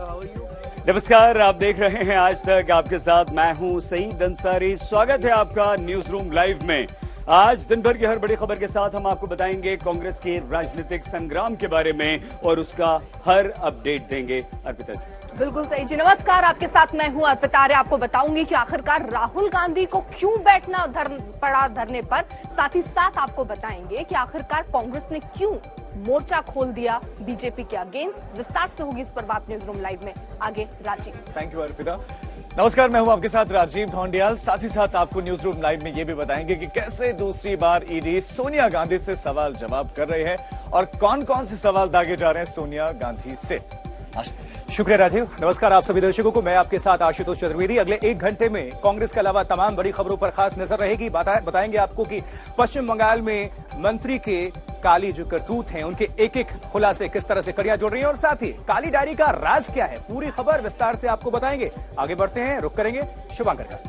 नमस्कार, आप देख रहे हैं आज तक। आपके साथ मैं हूं सईद अंसारी। स्वागत है आपका न्यूज रूम लाइव में। आज दिन भर की हर बड़ी खबर के साथ हम आपको बताएंगे कांग्रेस के राजनीतिक संग्राम के बारे में और उसका हर अपडेट देंगे। अर्पिता जी। बिल्कुल सही जी, नमस्कार। आपके साथ मैं हूं अर्पिता आर्य। आपको बताऊंगी कि आखिरकार राहुल गांधी को क्यों बैठना पड़ा धरने पर। साथ ही साथ आपको बताएंगे कि आखिरकार कांग्रेस ने क्यों मोर्चा खोल दिया बीजेपी के अगेंस्ट। विस्तार से होगी इस पर बात न्यूज रूम लाइव में। आगे राजीव। Thank you Arpita. नमस्कार, मैं हूं आपके साथ राजीव ढोंडियाल। साथ ही साथ आपको न्यूज रूम लाइव में ये भी बताएंगे कि कैसे दूसरी बार ईडी सोनिया गांधी से सवाल जवाब कर रहे हैं और कौन कौन से सवाल दागे जा रहे हैं सोनिया गांधी से। शुक्रिया राजीव। नमस्कार आप सभी दर्शकों को। मैं आपके साथ आशुतोष चतुर्वेदी। अगले एक घंटे में कांग्रेस के अलावा तमाम बड़ी खबरों पर खास नजर रहेगी। बताएंगे आपको कि पश्चिम बंगाल में मंत्री के काली जो करतूत हैं उनके एक एक खुलासे किस तरह से कड़ियां जोड़ रही हैं और साथ ही काली डायरी का राज क्या है, पूरी खबर विस्तार से आपको बताएंगे। आगे बढ़ते हैं, रुक करेंगे शुभांकर का।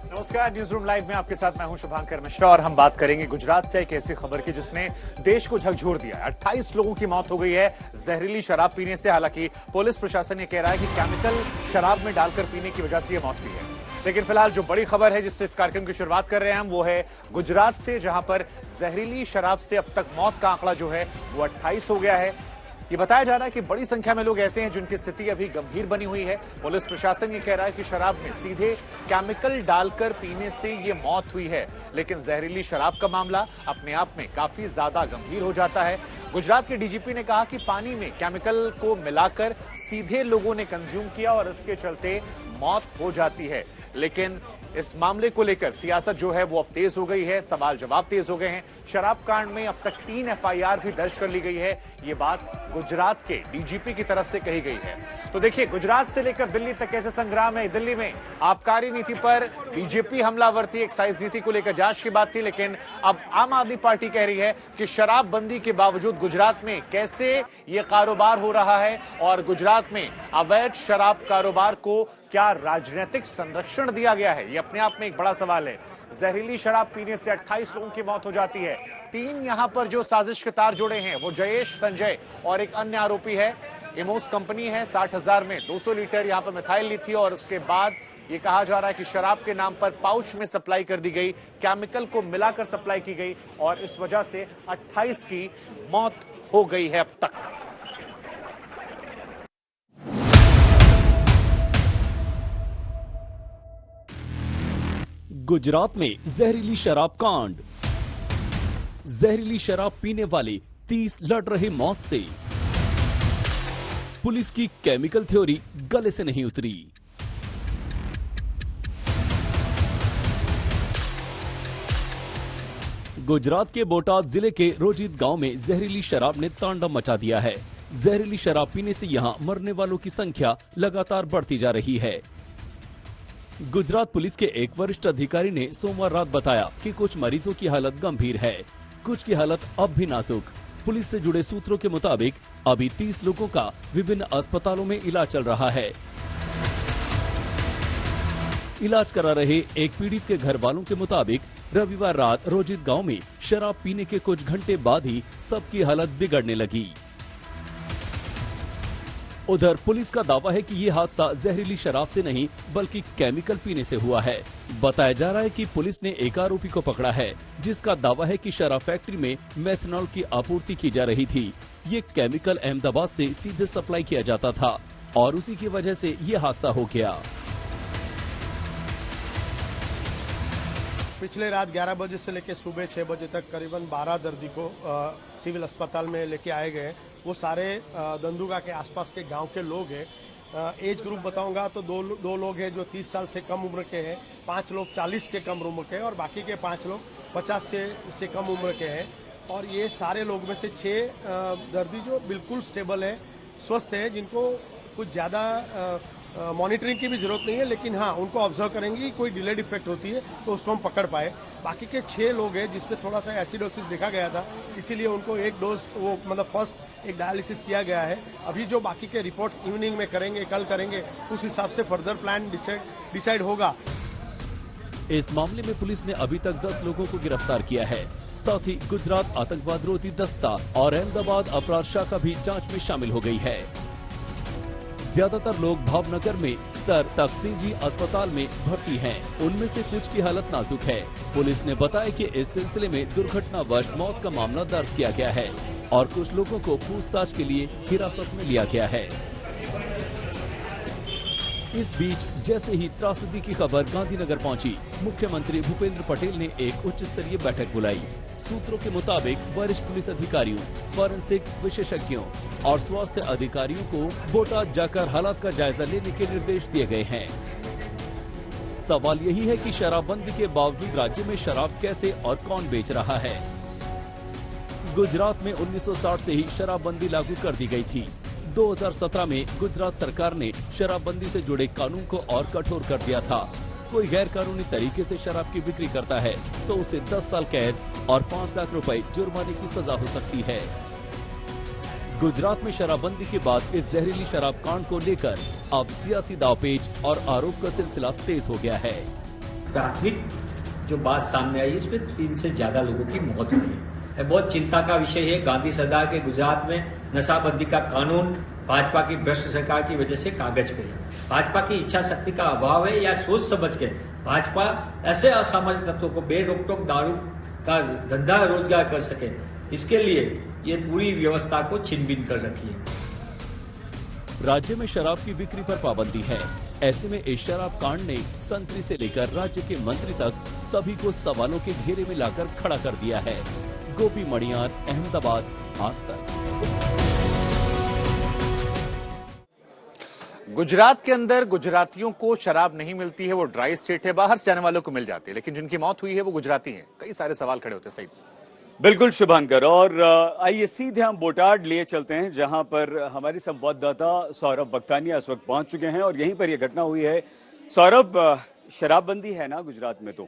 नमस्कार, न्यूज रूम लाइव में आपके साथ मैं हूं शुभांकर मिश्रा और हम बात करेंगे गुजरात से एक ऐसी खबर की जिसने देश को झकझोर दिया। 28 लोगों की मौत हो गई है जहरीली शराब पीने से। हालांकि पुलिस प्रशासन ये कह रहा है कि केमिकल शराब में डालकर पीने की वजह से ये मौत हुई है। लेकिन फिलहाल जो बड़ी खबर है जिससे इस कार्यक्रम की शुरुआत कर रहे हैं हम, वो है गुजरात से, जहां पर जहरीली शराब से अब तक मौत का आंकड़ा जो है वो 28 हो गया है। ये बताया जा रहा है कि बड़ी संख्या में लोग ऐसे हैं जिनकी स्थिति अभी गंभीर बनी हुई है। पुलिस प्रशासन ये कह रहा है कि शराब में सीधे केमिकल डालकर पीने से ये मौत हुई है। लेकिन जहरीली शराब का मामला अपने आप में काफी ज्यादा गंभीर हो जाता है। गुजरात के डीजीपी ने कहा कि पानी में केमिकल को मिलाकर सीधे लोगों ने कंज्यूम किया और इसके चलते मौत हो जाती है। लेकिन इस मामले को लेकर सियासत जो है वो अब तेज हो गई है, सवाल जवाब तेज हो गए हैं। शराब कांड में अब तक 3 एफआईआर भी दर्ज कर ली गई है। ये बात गुजरात के डीजीपी की तरफ से कही गई है। तो देखिए, गुजरात से लेकर दिल्ली तक कैसे संग्राम है। दिल्ली में आबकारी नीति पर बीजेपी हमलावर थी, एक्साइज नीति को लेकर जांच की बात थी, लेकिन अब आम आदमी पार्टी कह रही है कि शराबबंदी के बावजूद गुजरात में कैसे ये कारोबार हो रहा है और गुजरात में अवैध शराब कारोबार को क्या राजनीतिक संरक्षण दिया गया है, ये अपने आप में एक बड़ा सवाल है। जहरीली शराब पीने से 28 लोगों की मौत हो जाती है। 3 यहां पर जो साजिश के तार जुड़े हैं वो जयेश, संजय और एक अन्य आरोपी है। इमोस कंपनी है, 60,000 में 200 लीटर यहां पर मिथाइल ली थी और उसके बाद ये कहा जा रहा है कि शराब के नाम पर पाउच में सप्लाई कर दी गई, केमिकल को मिलाकर सप्लाई की गई और इस वजह से 28 की मौत हो गई है अब तक। गुजरात में जहरीली शराब कांड। जहरीली शराब पीने वाले 30 लड़ रहे मौत से। पुलिस की केमिकल थ्योरी गले से नहीं उतरी। गुजरात के बोटाद जिले के रोजित गांव में जहरीली शराब ने तांडव मचा दिया है। जहरीली शराब पीने से यहां मरने वालों की संख्या लगातार बढ़ती जा रही है। गुजरात पुलिस के एक वरिष्ठ अधिकारी ने सोमवार रात बताया कि कुछ मरीजों की हालत गंभीर है, कुछ की हालत अब भी नाजुक। पुलिस से जुड़े सूत्रों के मुताबिक अभी 30 लोगों का विभिन्न अस्पतालों में इलाज चल रहा है। इलाज करा रहे एक पीड़ित के घर वालों के मुताबिक रविवार रात रोजित गांव में शराब पीने के कुछ घंटे बाद ही सबकी हालत बिगड़ने लगी। उधर पुलिस का दावा है कि ये हादसा जहरीली शराब से नहीं बल्कि केमिकल पीने से हुआ है। बताया जा रहा है कि पुलिस ने एक आरोपी को पकड़ा है जिसका दावा है कि शराब फैक्ट्री में मेथनॉल की आपूर्ति की जा रही थी। ये केमिकल अहमदाबाद से सीधे सप्लाई किया जाता था और उसी की वजह से ये हादसा हो गया। पिछले रात 11 बजे से लेकर सुबह 6 बजे तक करीबन 12 दर्दी को सिविल अस्पताल में लेके आए गए। वो सारे दंदुगा के आसपास के गांव के लोग हैं। एज ग्रुप बताऊंगा तो दो लोग हैं जो 30 साल से कम उम्र के हैं, 5 लोग 40 के कम उम्र के हैं और बाकी के 5 लोग 50 के से कम उम्र के हैं। और ये सारे लोग में से 6 दर्दी जो बिल्कुल स्टेबल है, स्वस्थ है, जिनको कुछ ज़्यादा मॉनिटरिंग की भी जरूरत नहीं है, लेकिन हाँ उनको ऑब्जर्व करेंगे, कोई डिलेड इफेक्ट होती है तो उसको हम पकड़ पाए। बाकी के 6 लोग हैं जिसपे थोड़ा सा एसिडोसिस देखा गया था, इसीलिए उनको एक डोज वो मतलब फर्स्ट एक डायलिसिस किया गया है। अभी जो बाकी के रिपोर्ट इवनिंग में करेंगे, कल करेंगे, उस हिसाब से फर्दर प्लान डिसाइड होगा। इस मामले में पुलिस ने अभी तक 10 लोगों को गिरफ्तार किया है। साथ ही गुजरात आतंकवाद रोधी दस्ता और अहमदाबाद अपराध शाखा भी जांच में शामिल हो गई है। ज्यादातर लोग भावनगर में सर तकसीजी अस्पताल में भर्ती हैं। उनमें से कुछ की हालत नाजुक है। पुलिस ने बताया कि इस सिलसिले में दुर्घटनावश मौत का मामला दर्ज किया गया है और कुछ लोगों को पूछताछ के लिए हिरासत में लिया गया है। इस बीच जैसे ही त्रासदी की खबर गांधीनगर पहुंची, मुख्यमंत्री भूपेंद्र पटेल ने एक उच्च स्तरीय बैठक बुलाई। सूत्रों के मुताबिक वरिष्ठ पुलिस अधिकारियों, फॉरेंसिक विशेषज्ञों और स्वास्थ्य अधिकारियों को बोटाद जाकर हालात का जायजा लेने के निर्देश दिए गए हैं। सवाल यही है कि शराबबंदी के बावजूद राज्य में शराब कैसे और कौन बेच रहा है। गुजरात में 1960 से ही शराबबंदी लागू कर दी गई थी। 2017 में गुजरात सरकार ने शराबबंदी से जुड़े कानून को और कठोर कर दिया था। कोई गैर कानूनी तरीके से शराब की बिक्री करता है तो उसे 10 साल कैद और 5 लाख रुपए जुर्माने की सजा हो सकती है। गुजरात में शराबबंदी के बाद इस जहरीली शराब कांड को लेकर अब सियासी दावपेच और आरोप का सिलसिला तेज हो गया है। प्राथमिक जो बात सामने आई, इसमें 3 से ज्यादा लोगों की मौत हुई है। बहुत चिंता का विषय है। गांधी सरकार के गुजरात में नशाबंदी का कानून भाजपा की भ्रष्ट सरकार की वजह से कागज पे है। भाजपा की इच्छा शक्ति का अभाव है या सोच समझ के भाजपा ऐसे असामाजिक तत्वों को बेरोक-टोक दारू का धंधा रोजगार कर सके, इसके लिए ये पूरी व्यवस्था को छिन-भिन कर रखी है। राज्य में शराब की बिक्री पर पाबंदी है। ऐसे में इस शराब कांड ने संतरी से लेकर राज्य के मंत्री तक सभी को सवालों के घेरे में लाकर खड़ा कर दिया है। गोपी मणियार, अहमदाबाद, आज तक। गुजरात के अंदर गुजरातियों को शराब नहीं मिलती है, वो ड्राई स्टेट है, बाहर से जाने वालों को मिल जाती है, लेकिन जिनकी मौत हुई है वो गुजराती हैं। कई सारे सवाल खड़े होते हैं। सही, बिल्कुल शुभांकर। और आइए सीधे हम बोटाड लिए चलते हैं, जहां पर हमारे संवाददाता सौरभ वक्तानिया इस वक्त पहुंच चुके हैं और यहीं पर यह घटना हुई है। सौरभ, शराबबंदी है ना गुजरात में, तो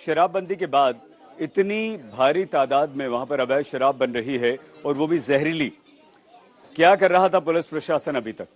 शराबबंदी के बाद इतनी भारी तादाद में वहां पर अवैध शराब बन रही है और वो भी जहरीली, क्या कर रहा था पुलिस प्रशासन अभी तक?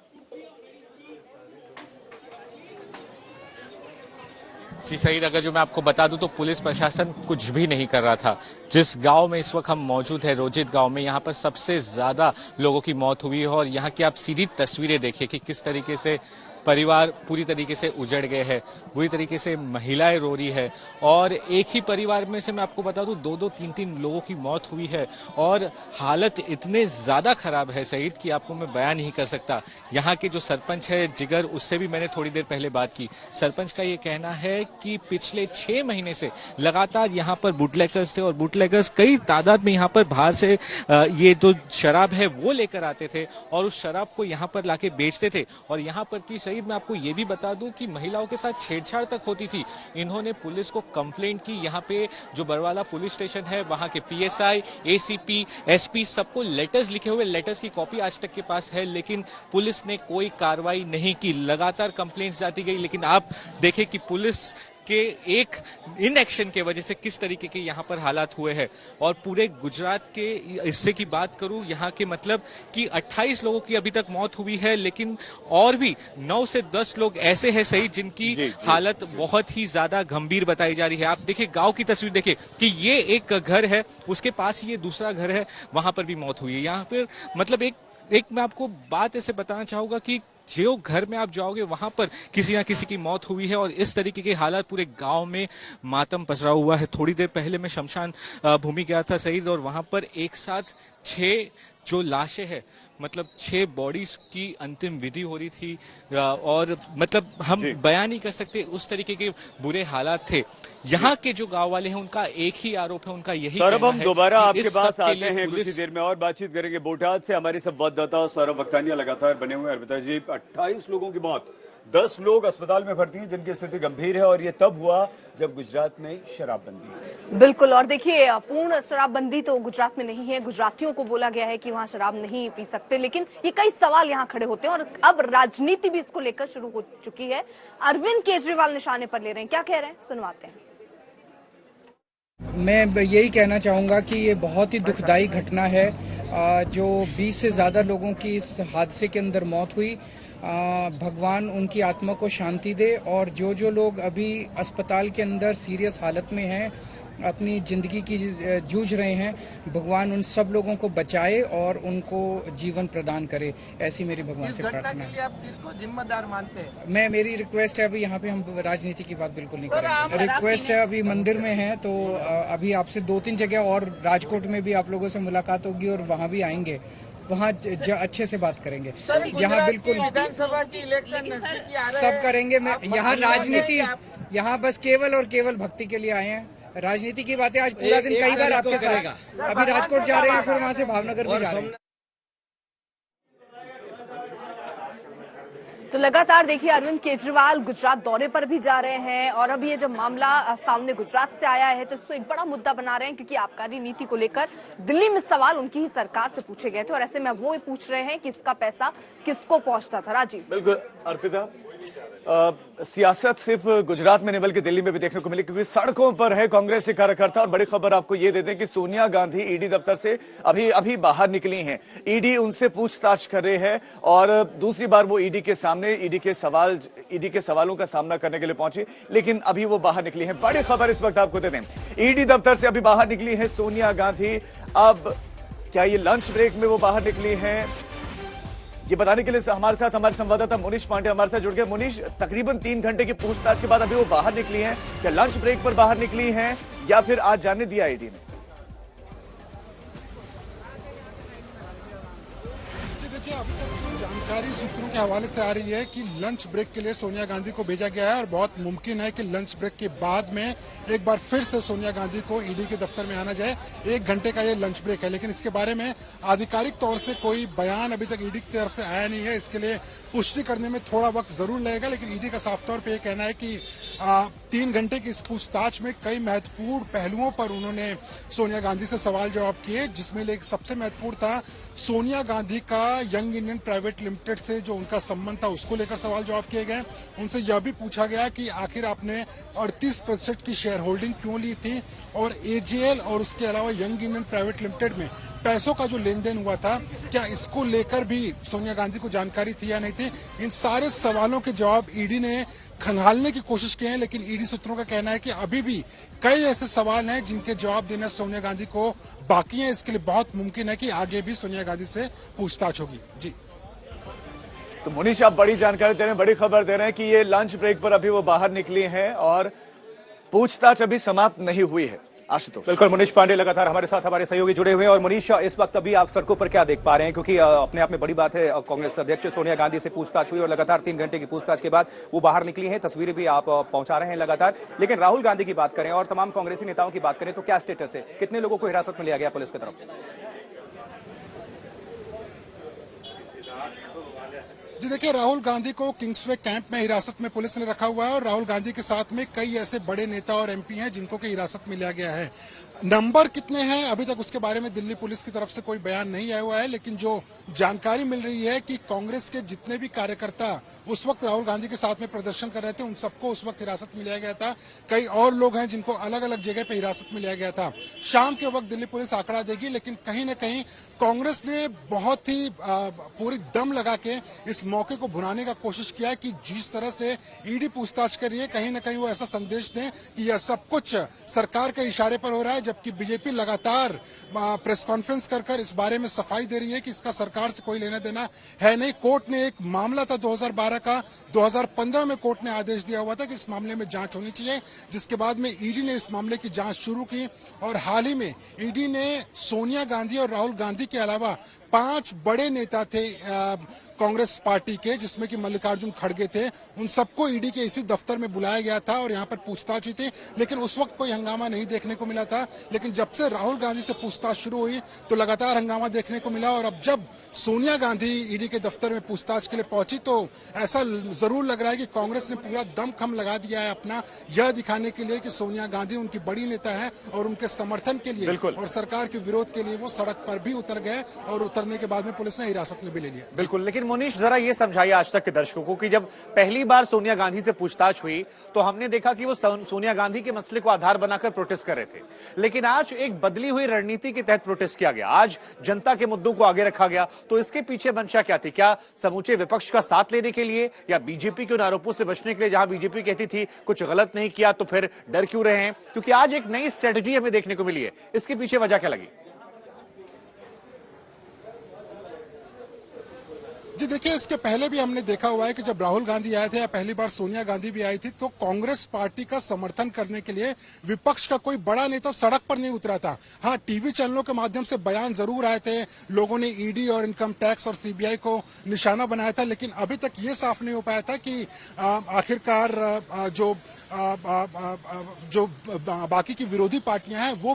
जी सईद, अगर जो मैं आपको बता दूं तो पुलिस प्रशासन कुछ भी नहीं कर रहा था। जिस गांव में इस वक्त हम मौजूद है, रोजित गांव में, यहाँ पर सबसे ज्यादा लोगों की मौत हुई है और यहाँ की आप सीधी तस्वीरें देखिए कि किस तरीके से परिवार पूरी तरीके से उजड़ गए हैं, बुरी तरीके से महिलाएं रो रही है और एक ही परिवार में से मैं आपको बता दूं 2-2, 3-3 लोगों की मौत हुई है और हालत इतने ज्यादा खराब है सईद कि आपको मैं बयान नहीं कर सकता। यहाँ के जो सरपंच है जिगर, उससे भी मैंने थोड़ी देर पहले बात की। सरपंच का ये कहना है कि पिछले 6 महीने से लगातार यहाँ पर बुटलेगर्स थे और बुटलेगर्स कई तादाद में यहाँ पर बाहर से ये जो शराब है वो लेकर आते थे और उस शराब को यहाँ पर लाके बेचते थे। और यहाँ पर की मैं आपको ये भी बता दूं कि महिलाओं के साथ छेड़छाड़ तक होती थी। इन्होंने पुलिस को कंप्लेंट की। यहाँ पे जो बरवाला पुलिस स्टेशन है, वहां के पीएसआई, एसीपी, एसपी सबको लेटर्स लिखे हुए, लेटर्स की कॉपी आज तक के पास है, लेकिन पुलिस ने कोई कार्रवाई नहीं की। लगातार कंप्लेंट्स जाती गई, लेकिन आप देखें कि पुलिस के एक इनएक्शन के वजह से किस तरीके के यहाँ पर हालात हुए हैं। और पूरे गुजरात के हिस्से की बात करूं यहाँ के, मतलब कि 28 लोगों की अभी तक मौत हुई है, लेकिन और भी 9 से 10 लोग ऐसे हैं सही जिनकी हालत बहुत ही ज्यादा गंभीर बताई जा रही है। आप देखिए गांव की तस्वीर देखिए कि ये एक घर है, उसके पास ये दूसरा घर है, वहां पर भी मौत हुई है। यहाँ पर मतलब एक मैं आपको बात ऐसे बताना चाहूंगा कि जो घर में आप जाओगे वहां पर किसी ना किसी की मौत हुई है और इस तरीके के हालात पूरे गांव में मातम पसरा हुआ है। थोड़ी देर पहले मैं शमशान भूमि गया था सईद और वहां पर एक साथ 6 जो लाशें हैं, मतलब 6 बॉडीज की अंतिम विधि हो रही थी और मतलब हम बयान नहीं कर सकते उस तरीके के बुरे हालात थे। यहाँ के जो गांव वाले हैं उनका एक ही आरोप है, उनका यही सौरभ, हम दोबारा आपके पास आते हैं, कुछ ही देर में और बातचीत करेंगे। बोटाद से हमारे संवाददाता सौरभ वक्तानिया लगातार बने हुए हैं। अलविदा जी, 28 लोगों की मौत, 10 लोग अस्पताल में भर्ती हैं जिनकी स्थिति गंभीर है और ये तब हुआ जब गुजरात में शराबबंदी है। बिल्कुल, और देखिए पूर्ण शराबबंदी तो गुजरात में नहीं है। गुजरातियों को बोला गया है कि वहां शराब नहीं पी सकते, लेकिन ये कई सवाल यहाँ खड़े होते हैं और अब राजनीति भी इसको लेकर शुरू हो चुकी है। अरविंद केजरीवाल निशाने पर ले रहे हैं, क्या कह रहे हैं सुनवाते हैं। मैं यही कहना चाहूंगा कि ये बहुत ही दुखदायी घटना है। जो 20 से ज्यादा लोगों की इस हादसे के अंदर मौत हुई, भगवान उनकी आत्मा को शांति दे और जो लोग अभी अस्पताल के अंदर सीरियस हालत में हैं अपनी जिंदगी की जूझ रहे हैं, भगवान उन सब लोगों को बचाए और उनको जीवन प्रदान करे, ऐसी मेरी भगवान से प्रार्थना है। आप किसको जिम्मेदार मानते हैं? मेरी रिक्वेस्ट है, अभी यहाँ पे हम राजनीति की बात बिल्कुल नहीं करेंगे। रिक्वेस्ट है, अभी मंदिर में है तो अभी आपसे 2-3 जगह और राजकोट में भी आप लोगों से मुलाकात होगी और वहाँ भी आएंगे, वहाँ अच्छे से बात करेंगे। यहाँ बिल्कुल विधानसभा की इलेक्शन सब करेंगे। मैं यहाँ राजनीति, यहाँ बस केवल और केवल भक्ति के लिए आए हैं। राजनीति की बातें आज पूरा दिन कई बार आपके साथ, अभी राजकोट जा रहे हैं, फिर वहाँ से भावनगर भी जा रहे हैं। तो लगातार देखिए अरविंद केजरीवाल गुजरात दौरे पर भी जा रहे हैं और अभी ये जब मामला सामने गुजरात से आया है तो इसको एक बड़ा मुद्दा बना रहे हैं, क्योंकि आबकारी नीति को लेकर दिल्ली में सवाल उनकी ही सरकार से पूछे गए थे और ऐसे में वो पूछ रहे हैं कि इसका पैसा किसको पहुंचता था। राजीव। बिल्कुल अर्पिता, सियासत सिर्फ गुजरात में नहीं बल्कि दिल्ली में भी देखने को मिली, क्योंकि सड़कों पर है कांग्रेस के कार्यकर्ता। और बड़ी खबर आपको ये देते हैं कि सोनिया गांधी ईडी दफ्तर से अभी बाहर निकली हैं। ईडी उनसे पूछताछ कर रही है और दूसरी बार वो ईडी के सामने ईडी के सवालों का सामना करने के लिए पहुंची, लेकिन अभी वो बाहर निकली हैं। बड़ी खबर इस वक्त आपको देते हैं, ईडी दफ्तर से अभी बाहर निकली है सोनिया गांधी। अब क्या ये लंच ब्रेक में वो बाहर निकली हैं, ये बताने के लिए हमारे साथ हमारे संवाददाता मुनीश पांडे हमारे साथ जुड़ गए। मुनीश, तकरीबन 3 घंटे की पूछताछ के बाद अभी वो बाहर निकली हैं, क्या लंच ब्रेक पर बाहर निकली हैं या फिर आज जाने दिया ईडी ने? देखिए, अभी तक जो जानकारी सूत्रों के हवाले से आ रही है कि लंच ब्रेक के लिए सोनिया गांधी को भेजा गया है और बहुत मुमकिन है कि लंच ब्रेक के बाद में एक बार फिर से सोनिया गांधी को ईडी के दफ्तर में आना जाए। 1 घंटे का ये लंच ब्रेक है, लेकिन इसके बारे में आधिकारिक तौर से कोई बयान अभी तक ईडी की तरफ से आया नहीं है। इसके लिए पुष्टि करने में थोड़ा वक्त जरूर लगेगा, लेकिन ईडी का साफ तौर पर यह कहना है कि 3 घंटे की इस पूछताछ में कई महत्वपूर्ण पहलुओं पर उन्होंने सोनिया गांधी से सवाल जवाब किए, जिसमें एक सबसे महत्वपूर्ण था सोनिया गांधी का यंग इंडियन प्राइवेट लिमिटेड से जो उनका संबंध था उसको लेकर सवाल जवाब किए गए। उनसे यह भी पूछा गया कि आखिर आपने 38% की शेयर होल्डिंग क्यों ली थी और एजेएल और उसके अलावा यंग इंडियन प्राइवेट लिमिटेड में पैसों का जो लेन देन हुआ था, क्या इसको लेकर भी सोनिया गांधी को जानकारी थी या नहीं थी। इन सारे सवालों के जवाब ईडी ने खंगालने की कोशिश की है, लेकिन ईडी सूत्रों का कहना है कि अभी भी कई ऐसे सवाल हैं जिनके जवाब देना सोनिया गांधी को बाकी है। इसके लिए बहुत मुमकिन है कि आगे भी सोनिया गांधी से पूछताछ होगी। जी तो मुनीश, आप बड़ी जानकारी दे रहे हैं, बड़ी खबर दे रहे हैं कि ये लंच ब्रेक पर अभी वो बाहर निकली हैं और पूछताछ अभी समाप्त नहीं हुई है। आशुतोष। बिल्कुल, मुनीश पांडे लगातार हमारे साथ हमारे सहयोगी जुड़े हुए हैं। और मुनीश, इस वक्त अभी आप सड़कों पर क्या देख पा रहे हैं, क्योंकि अपने आप में बड़ी बात है, कांग्रेस अध्यक्ष सोनिया गांधी से पूछताछ हुई और लगातार 3 घंटे की पूछताछ के बाद वो बाहर निकली हैं। तस्वीरें भी आप पहुंचा रहे हैं लगातार। लेकिन राहुल गांधी की बात करें और तमाम कांग्रेसी नेताओं की बात करें तो क्या स्टेटस है, कितने लोगों को हिरासत में लिया गया पुलिस की तरफ से? जी देखिए, राहुल गांधी को किंग्सवे कैंप में हिरासत में पुलिस ने रखा हुआ है और राहुल गांधी के साथ में कई ऐसे बड़े नेता और एमपी हैं जिनको की हिरासत में लिया गया है। नंबर कितने हैं अभी तक उसके बारे में दिल्ली पुलिस की तरफ से कोई बयान नहीं आया हुआ है, लेकिन जो जानकारी मिल रही है कि कांग्रेस के जितने भी कार्यकर्ता उस वक्त राहुल गांधी के साथ में प्रदर्शन कर रहे थे उन सबको उस वक्त हिरासत में लिया गया था। कई और लोग हैं जिनको अलग अलग जगह पे हिरासत में लिया गया था। शाम के वक्त दिल्ली पुलिस आंकड़ा देगी, लेकिन कहीं न कहीं कांग्रेस ने बहुत ही पूरी दम लगा के इस मौके को भुनाने का कोशिश किया है कि जिस तरह से ईडी पूछताछ कर रही है, कहीं न कहीं वो ऐसा संदेश दें कि यह सब कुछ सरकार के इशारे पर हो रहा है, जबकि बीजेपी लगातार प्रेस कॉन्फ्रेंस कर इस बारे में सफाई दे रही है कि इसका सरकार से कोई लेना देना है नहीं। कोर्ट ने एक मामला था 2012 का, 2015 में कोर्ट ने आदेश दिया हुआ था कि इस मामले में जांच होनी चाहिए, जिसके बाद में ईडी ने इस मामले की जांच शुरू की और हाल ही में ईडी ने सोनिया गांधी और राहुल गांधी के अलावा 5 बड़े नेता थे कांग्रेस पार्टी के, जिसमें कि मल्लिकार्जुन खड़गे थे, उन सबको ईडी के इसी दफ्तर में बुलाया गया था और यहाँ पर पूछताछ हुई थी, लेकिन उस वक्त कोई हंगामा नहीं देखने को मिला था। लेकिन जब से राहुल गांधी से पूछताछ शुरू हुई तो लगातार हंगामा देखने को मिला और अब जब सोनिया गांधी ईडी के दफ्तर में पूछताछ के लिए पहुंची तो ऐसा जरूर लग रहा है कि कांग्रेस ने पूरा दमखम लगा दिया है अपना, यह दिखाने के लिए कि सोनिया गांधी उनकी बड़ी नेता है और उनके समर्थन के लिए और सरकार के विरोध के लिए वो सड़क पर भी उतर गए और उतरने करने के बाद में पुलिस ने हिरासत में भी ले लिया। बिल्कुल, लेकिन मोनीश जरा ये समझाइए आज तक के दर्शकों को कि जब पहली बार सोनिया गांधी से पूछताछ हुई तो हमने देखा कि वो सोनिया गांधी के मसले को आधार बनाकर प्रोटेस्ट कर रहे थे, लेकिन आज एक बदली हुई रणनीति के तहत प्रोटेस्ट किया गया। आज जनता के मुद्दों को आगे रखा गया, तो इसके पीछे मंशा क्या थी? क्या समूचे विपक्ष का साथ लेने के लिए या बीजेपी के उन आरोपों से बचने के लिए? जहां बीजेपी कहती थी कुछ गलत नहीं किया तो फिर डर क्यों रहे हैं? क्योंकि आज एक नई स्ट्रेटजी हमें देखने को मिली है, इसके पीछे वजह क्या लगी? जी देखिए, इसके पहले भी हमने देखा हुआ है कि जब राहुल गांधी आए थे या पहली बार सोनिया गांधी भी आई थी तो कांग्रेस पार्टी का समर्थन करने के लिए विपक्ष का कोई बड़ा नेता सड़क पर नहीं उतरा था। हाँ, टीवी चैनलों के माध्यम से बयान जरूर आए थे, लोगों ने ईडी और इनकम टैक्स और सीबीआई को निशाना बनाया था, लेकिन अभी तक ये साफ नहीं हो पाया था कि आखिरकार जो बाकी की विरोधी पार्टियां हैं वो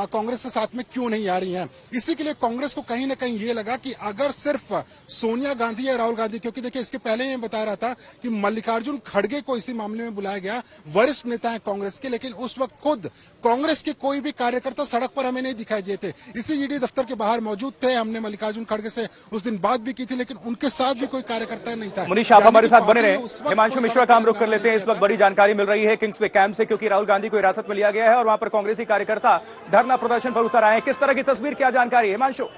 कांग्रेस के साथ में क्यों नहीं आ रही हैं। इसी के लिए कांग्रेस को कहीं ना कहीं ये लगा कि अगर सिर्फ सोनिया गांधी या राहुल गांधी, क्योंकि देखिए इसके पहले मैं बता रहा था कि मल्लिकार्जुन खड़गे को इसी मामले में बुलाया गया, वरिष्ठ नेता है कांग्रेस के, लेकिन उस वक्त खुद कांग्रेस के कोई भी कार्यकर्ता सड़क पर हमें नहीं दिखाई दिए थे। इसी ईडी दफ्तर के बाहर मौजूद थे, हमने मल्लिकार्जुन खड़गे से उस दिन बात भी की थी, लेकिन उनके साथ भी कोई कार्यकर्ता नहीं था। मनीष, आप हमारे साथ बने रहे। हिमांशु मिश्रा का हम रुख कर लेते हैं। इस वक्त बड़ी जानकारी मिल रही है किंग्सवे कैंप से, क्योंकि राहुल गांधी को हिरासत में लिया गया है और वहां पर कांग्रेसी कार्यकर्ता धरना प्रदर्शन पर उतर आए हैं। किस तरह की तस्वीर, क्या जानकारी है हिमांशु?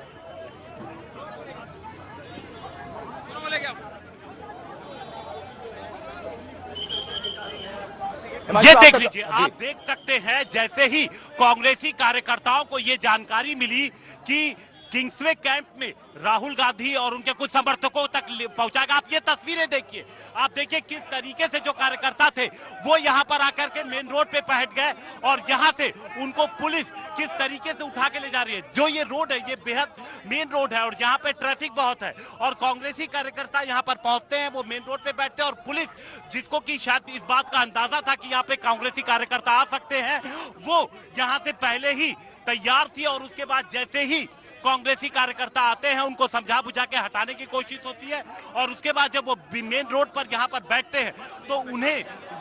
ये देख लीजिए, आप देख सकते हैं जैसे ही कांग्रेसी कार्यकर्ताओं को ये जानकारी मिली कि किंग्सवे कैंप में राहुल गांधी और उनके कुछ समर्थकों तक पहुंचाएगा। आप ये तस्वीरें देखिए, आप देखिए किस तरीके से जो कार्यकर्ता थे वो यहाँ पर आकर के मेन रोड पे पहुंच गए और यहाँ से उनको पुलिस किस तरीके से उठा के ले जा रही है। जो ये रोड है ये बेहद मेन रोड है और यहाँ पे ट्रैफिक बहुत है और कांग्रेसी कार्यकर्ता यहाँ पर पहुंचते हैं, वो मेन रोड पे बैठते हैं और पुलिस, जिसको कि शायद इस बात का अंदाजा था कि यहाँ पे कांग्रेसी कार्यकर्ता आ सकते हैं, वो यहाँ से पहले ही तैयार थी और उसके बाद जैसे ही कांग्रेसी कार्यकर्ता आते हैं उनको समझा बुझा के हटाने की कोशिश होती है और उसके बाद जब वो मेन रोड पर यहाँ पर बैठते हैं तो उन्हें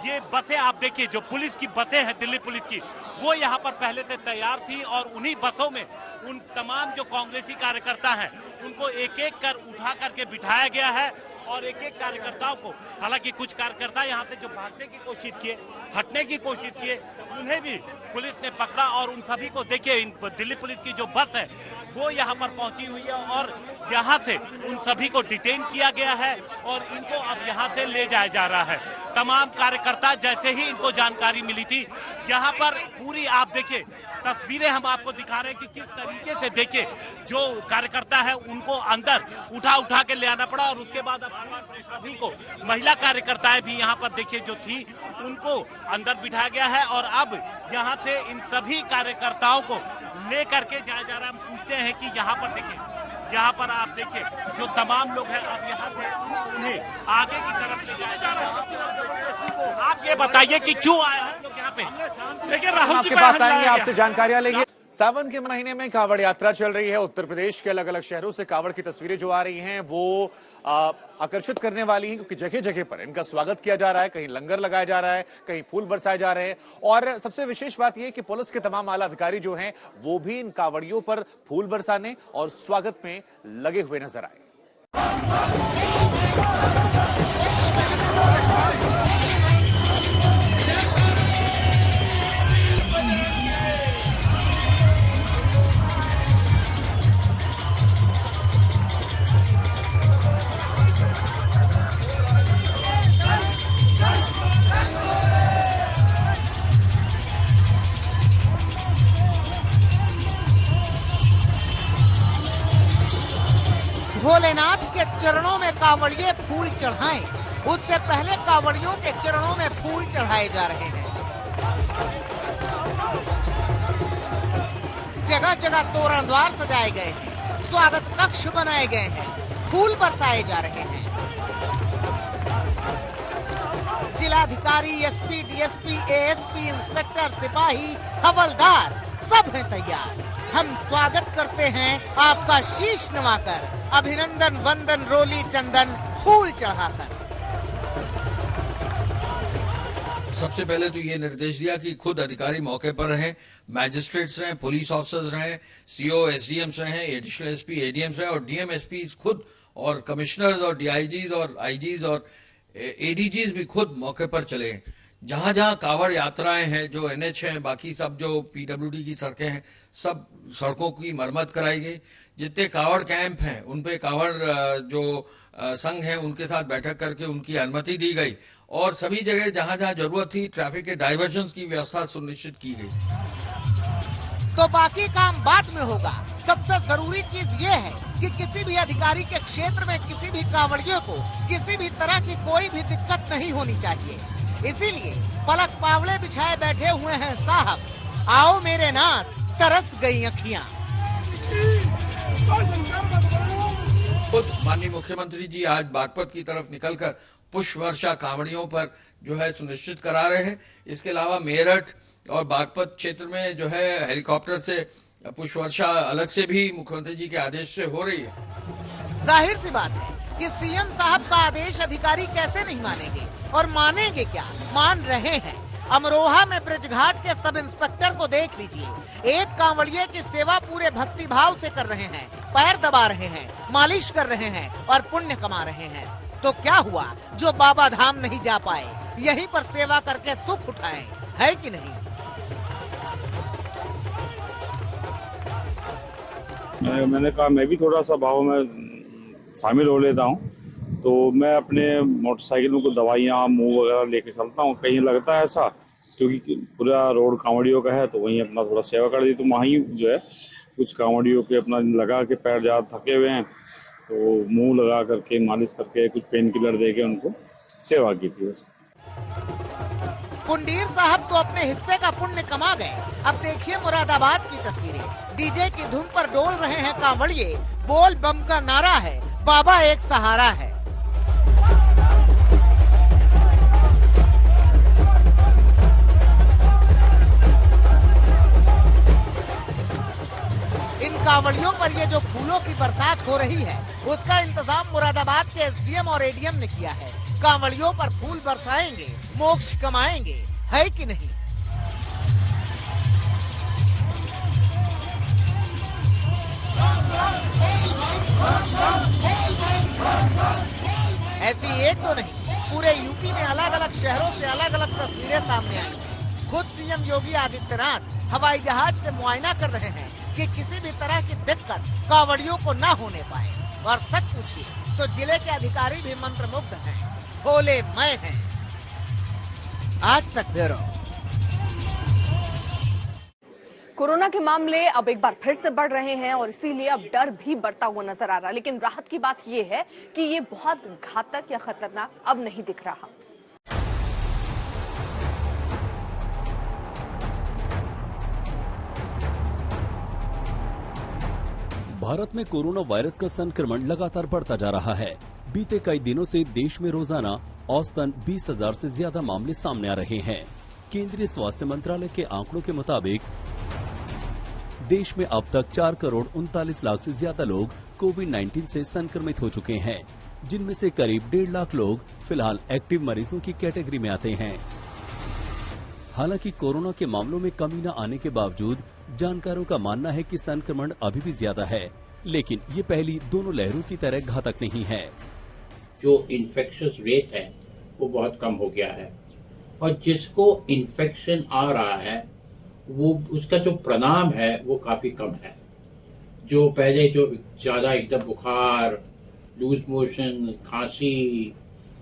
ये बसें, आप देखिए जो पुलिस की बसें हैं, दिल्ली पुलिस की, वो यहाँ पर पहले से तैयार थी और उन्हीं बसों में उन तमाम जो कांग्रेसी कार्यकर्ता हैं उनको एक एक कर उठा करके बिठाया गया है और एक एक कार्यकर्ताओं को, हालांकि कुछ कार्यकर्ता यहाँ से जो भागने की कोशिश किए, हटने की कोशिश किए, उन्हें भी पुलिस ने पकड़ा और उन सभी को देखिए, दिल्ली पुलिस की जो बस है वो यहाँ पर पहुंची हुई है और यहाँ से उन सभी को डिटेन किया गया है और इनको अब यहाँ से ले जाया जा रहा है। तमाम कार्यकर्ता, जैसे ही इनको जानकारी मिली थी, यहाँ पर पूरी आप देखिए तस्वीरें हम आपको दिखा रहे हैं कि किस तरीके से देखिए जो कार्यकर्ता है उनको अंदर उठा के ले आना पड़ा और उसके बाद अब सभी को, महिला कार्यकर्ताएं भी यहाँ पर देखिए जो थी उनको अंदर बिठाया गया है और अब यहाँ से इन सभी कार्यकर्ताओं को ले करके जाया जा रहा है। हम पूछते हैं कि यहाँ पर देखिए, यहाँ पर आप देखिए जो तमाम लोग हैं अब यहाँ से उन्हें आगे की तरफ ले जाया जा रहा है। आप ये बताइए कि क्यों आए हम लोग यहाँ पे? देखिए राहुल जी के पास आएंगे, आपसे जानकारियां लेंगे। सावन के महीने में कांवड़ यात्रा चल रही है। उत्तर प्रदेश के अलग अलग शहरों से कांवड़ की तस्वीरें जो आ रही हैं वो आकर्षित करने वाली हैं, क्योंकि जगह जगह पर इनका स्वागत किया जा रहा है, कहीं लंगर लगाया जा रहा है, कहीं फूल बरसाए जा रहे हैं और सबसे विशेष बात यह कि पुलिस के तमाम आला अधिकारी जो हैं वो भी इन कांवड़ियों पर फूल बरसाने और स्वागत में लगे हुए नजर आए। भोलेनाथ के चरणों में कांवड़िए फूल चढ़ाएं, उससे पहले कांवड़ियों के चरणों में फूल चढ़ाए जा रहे हैं। जगह जगह तोरण द्वार सजाए गए हैं, स्वागत कक्ष बनाए गए हैं, फूल बरसाए जा रहे हैं। जिलाधिकारी, एसपी, डीएसपी, एएसपी, इंस्पेक्टर, सिपाही, हवलदार सब हैं तैयार। हम स्वागत करते हैं आपका शीश नवाकर, अभिनंदन, वंदन, रोली, चंदन, फूल चढ़ाकर। सबसे पहले तो ये निर्देश दिया कि खुद अधिकारी मौके पर रहें, मैजिस्ट्रेट्स रहें, पुलिस ऑफिसर्स रहें, सीओ, एसडीएम्स रहें, एडिशनल एसपी, एडीएम्स रहें और डीएम एसपी खुद और कमिश्नर्स और डीआईजीज और आईजीज और एडीजीज भी खुद मौके पर चले। जहां जहां कांवड़ यात्राएं हैं, जो एनएच हैं, बाकी सब जो पीडब्ल्यूडी की सड़कें हैं, सब सड़कों की मरम्मत कराई गई। जितने कांवड़ कैंप हैं उन पे कांवड़ जो संघ हैं उनके साथ बैठक करके उनकी अनुमति दी गई और सभी जगह जहां जहां जरूरत थी ट्रैफिक के डाइवर्जन की व्यवस्था सुनिश्चित की गई। तो बाकी काम बाद में होगा। सबसे जरूरी चीज ये है कि किसी भी अधिकारी के क्षेत्र में किसी भी कांवड़ियों को किसी भी तरह की कोई भी दिक्कत नहीं होनी चाहिए। इसीलिए पलक पावड़े बिछाए बैठे हुए हैं साहब। आओ मेरे नाथ, तरस गई अखियां। खुद माननीय मुख्यमंत्री जी आज बागपत की तरफ निकलकर पुष्प वर्षा कांवड़ियों पर जो है सुनिश्चित करा रहे हैं। इसके अलावा मेरठ और बागपत क्षेत्र में जो है हेलीकॉप्टर से पुष्प वर्षा अलग से भी मुख्यमंत्री जी के आदेश से हो रही है। जाहिर सी बात है कि सीएम साहब का आदेश अधिकारी कैसे नहीं मानेंगे, और मानेंगे क्या, मान रहे हैं। अमरोहा में ब्रिजघाट के सब इंस्पेक्टर को देख लीजिए। एक कांवड़िये की सेवा पूरे भक्ति भाव से कर रहे हैं, पैर दबा रहे हैं, मालिश कर रहे हैं और पुण्य कमा रहे हैं। तो क्या हुआ जो बाबा धाम नहीं जा पाए, यहीं पर सेवा करके सुख उठाएं, है कि नहीं? मैंने कहा मैं भी थोड़ा सा भाव में शामिल हो लेता हूँ। तो मैं अपने मोटरसाइकिल में कुछ दवाइयाँ मुँह वगैरह लेके चलता हूँ। कहीं लगता है ऐसा, क्योंकि पूरा रोड कांवड़ियों का है, तो वहीं अपना थोड़ा सेवा कर दी। तो वहीं जो है कुछ कांवड़ियों के अपना लगा के पैर ज़्यादा थके हुए हैं तो मुंह लगा करके मालिश करके कुछ पेन किलर दे के उनको सेवा की थी। कुंडीर साहब तो अपने हिस्से का पुण्य कमा गए। अब देखिए मुरादाबाद की तस्वीरें। डीजे की धुन पर डोल रहे हैं कांवड़िये। बोल बम का नारा है, बाबा एक सहारा है। इन कांवड़ियों पर ये जो फूलों की बरसात हो रही है, उसका इंतजाम मुरादाबाद के एसडीएम और एडीएम ने किया है। कांवड़ियों पर फूल बरसाएंगे, मोक्ष कमाएंगे, है कि नहीं? ऐसी एक तो नहीं, पूरे यूपी में अलग अलग शहरों से अलग अलग तस्वीरें सामने आई हैं। खुद सीएम योगी आदित्यनाथ हवाई जहाज से मुआयना कर रहे हैं कि किसी भी तरह की दिक्कत कांवड़ियों को न होने पाए। और सच पूछिए तो जिले के अधिकारी भी मंत्रमुग्ध हैं, भोले मय हैं। आज तक ब्यूरो। कोरोना के मामले अब एक बार फिर से बढ़ रहे हैं और इसीलिए अब डर भी बढ़ता हुआ नजर आ रहा है। लेकिन राहत की बात यह है कि ये बहुत घातक या खतरनाक अब नहीं दिख रहा। भारत में कोरोना वायरस का संक्रमण लगातार बढ़ता जा रहा है। बीते कई दिनों से देश में रोजाना औसतन 20,000 से ज्यादा मामले सामने आ रहे हैं। केंद्रीय स्वास्थ्य मंत्रालय के आंकड़ों के मुताबिक देश में अब तक 4,39,00,000 से ज्यादा लोग कोविड-19 से संक्रमित हो चुके हैं, जिनमें से करीब 1.5 लाख लोग फिलहाल एक्टिव मरीजों की कैटेगरी में आते हैं। हालांकि कोरोना के मामलों में कमी न आने के बावजूद जानकारों का मानना है कि संक्रमण अभी भी ज्यादा है, लेकिन ये पहली दोनों लहरों की तरह घातक नहीं है। जो इन्फेक्शस रेट है वो बहुत कम हो गया है और जिसको इन्फेक्शन आ रहा है वो उसका जो परिणाम है वो काफी कम है। जो पहले जो ज्यादा एकदम बुखार, लूज मोशन, खांसी,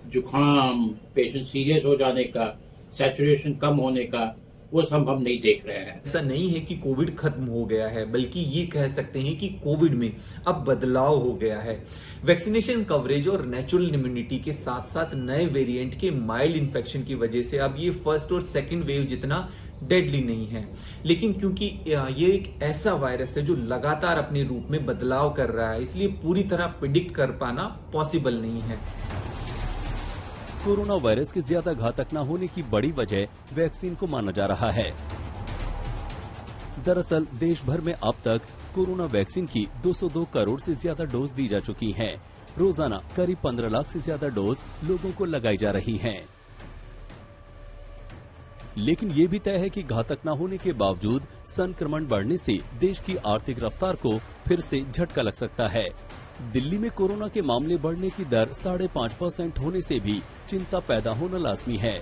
जुकाम, पेशेंट सीरियस हो जाने का, सैचुरेशन कम होने का, वो सब हम नहीं देख रहे हैं। ऐसा नहीं है कि कोविड खत्म हो गया है, बल्कि ये कह सकते हैं कि कोविड में अब बदलाव हो गया है। वैक्सीनेशन कवरेज और नेचुरल इम्यूनिटी के साथ साथ नए वेरिएंट के माइल्ड इन्फेक्शन की वजह से अब ये फर्स्ट और सेकंड वेव जितना डेडली नहीं है। लेकिन क्योंकि ये एक ऐसा वायरस है जो लगातार अपने रूप में बदलाव कर रहा है, इसलिए पूरी तरह प्रिडिक्ट कर पाना पॉसिबल नहीं है। कोरोना वायरस के ज्यादा घातक न होने की बड़ी वजह वैक्सीन को माना जा रहा है। दरअसल देश भर में अब तक कोरोना वैक्सीन की 202 करोड़ से ज्यादा डोज दी जा चुकी हैं। रोजाना करीब 15 लाख से ज्यादा डोज लोगों को लगाई जा रही हैं। लेकिन ये भी तय है कि घातक न होने के बावजूद संक्रमण बढ़ने से देश की आर्थिक रफ्तार को फिर से झटका लग सकता है। दिल्ली में कोरोना के मामले बढ़ने की दर 5.5% होने से भी चिंता पैदा होना लाजमी है।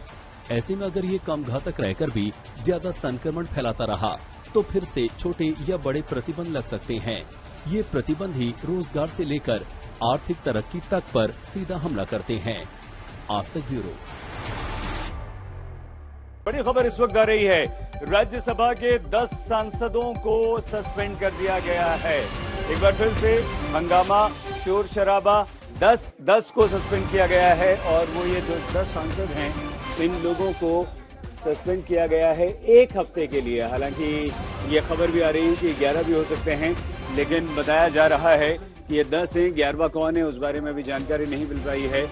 ऐसे में अगर ये कम घातक रहकर भी ज्यादा संक्रमण फैलाता रहा तो फिर से छोटे या बड़े प्रतिबंध लग सकते हैं। ये प्रतिबंध ही रोजगार से लेकर आर्थिक तरक्की तक पर सीधा हमला करते हैं। आज तक ब्यूरो। बड़ी खबर इस वक्त आ रही है, राज्यसभा के 10 सांसदों को सस्पेंड कर दिया गया है। एक बार फिर से हंगामा, शोर शराबा, 10 को सस्पेंड किया गया है और वो ये जो 10 सांसद हैं इन लोगों को सस्पेंड किया गया है 1 हफ्ते के लिए। हालांकि ये खबर भी आ रही है कि 11 भी हो सकते हैं, लेकिन बताया जा रहा है कि ये 10 हैं, 11वां कौन है उस बारे में भी जानकारी नहीं मिल पाई है।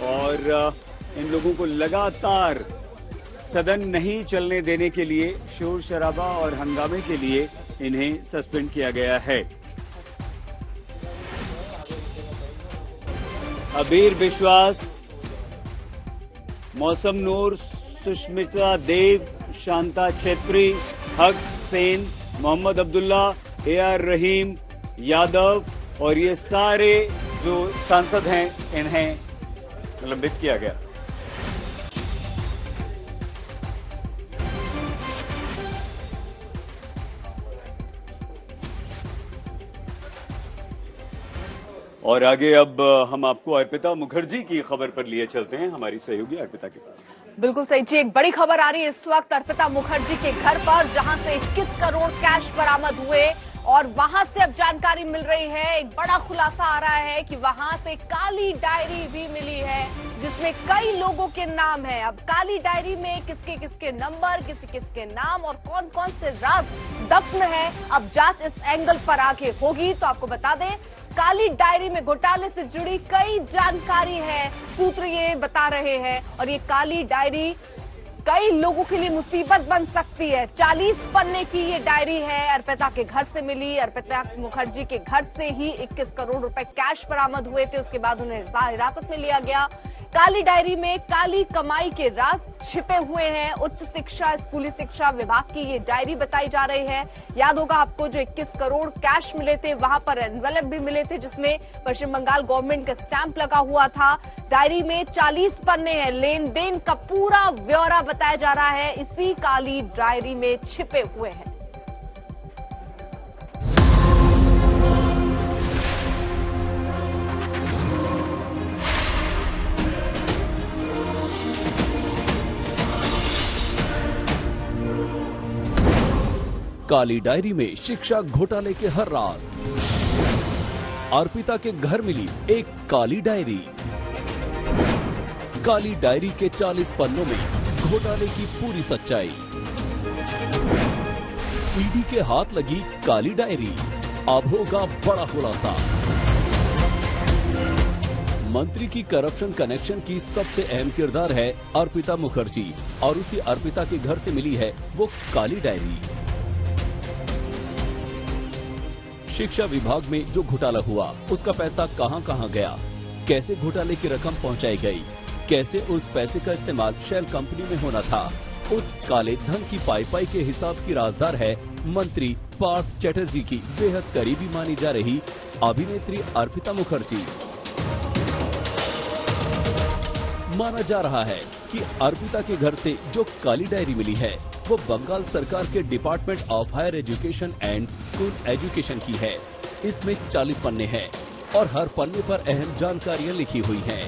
और इन लोगों को लगातार सदन नहीं चलने देने के लिए, शोर शराबा और हंगामे के लिए इन्हें सस्पेंड किया गया है। अबीर बिश्वास, मौसम नूर, सुष्मिता देव, शांता छेत्री, हक सेन, मोहम्मद अब्दुल्ला, AR रहीम, यादव और ये सारे जो सांसद हैं इन्हें निलंबित किया गया। और आगे अब हम आपको अर्पिता मुखर्जी की खबर पर लिए चलते हैं, हमारी सहयोगी अर्पिता के पास। बिल्कुल सही जी, एक बड़ी खबर आ रही है इस वक्त अर्पिता मुखर्जी के घर पर, जहां से 21 करोड़ कैश बरामद हुए और वहां से अब जानकारी मिल रही है, एक बड़ा खुलासा आ रहा है कि वहां से काली डायरी भी मिली है जिसमें कई लोगों के नाम हैं। अब काली डायरी में किसके किसके नंबर, किसी किसके नाम और कौन कौन से राज दफ्न है, अब जांच इस एंगल पर आगे होगी। तो आपको बता दें, काली डायरी में घोटाले से जुड़ी कई जानकारी है, सूत्र ये बता रहे हैं और ये काली डायरी कई लोगों के लिए मुसीबत बन सकती है। 40 पन्ने की ये डायरी है, अर्पिता के घर से मिली। अर्पिता मुखर्जी के घर से ही 21 करोड़ रुपए कैश बरामद हुए थे, उसके बाद उन्हें हिरासत में लिया गया। काली डायरी में काली कमाई के राज छिपे हुए हैं। उच्च शिक्षा, स्कूली शिक्षा विभाग की ये डायरी बताई जा रही है। याद होगा आपको, जो 21 करोड़ कैश मिले थे वहां पर एनवेलप भी मिले थे जिसमें पश्चिम बंगाल गवर्नमेंट का स्टैंप लगा हुआ था। डायरी में 40 पन्ने हैं, लेन देन का पूरा ब्यौरा बताया जा रहा है इसी काली डायरी में छिपे हुए हैं। काली डायरी में शिक्षा घोटाले के हर राज। अर्पिता के घर मिली एक काली डायरी। काली डायरी के 40 पन्नों में घोटाले की पूरी सच्चाई। ईडी के हाथ लगी काली डायरी, अब होगा बड़ा खुलासा। मंत्री की करप्शन कनेक्शन की सबसे अहम किरदार है अर्पिता मुखर्जी और उसी अर्पिता के घर से मिली है वो काली डायरी। शिक्षा विभाग में जो घोटाला हुआ उसका पैसा कहां कहां गया, कैसे घोटाले की रकम पहुंचाई गई, कैसे उस पैसे का इस्तेमाल शेल कंपनी में होना था, उस काले धन की पाई के हिसाब की राजदार है मंत्री पार्थ चैटर्जी की बेहद करीबी मानी जा रही अभिनेत्री अर्पिता मुखर्जी। माना जा रहा है कि अर्पिता के घर से जो काली डायरी मिली है वो बंगाल सरकार के department of higher education and school education की है। इसमें 40 पन्ने हैं और हर पन्ने पर अहम जानकारियां लिखी हुई हैं।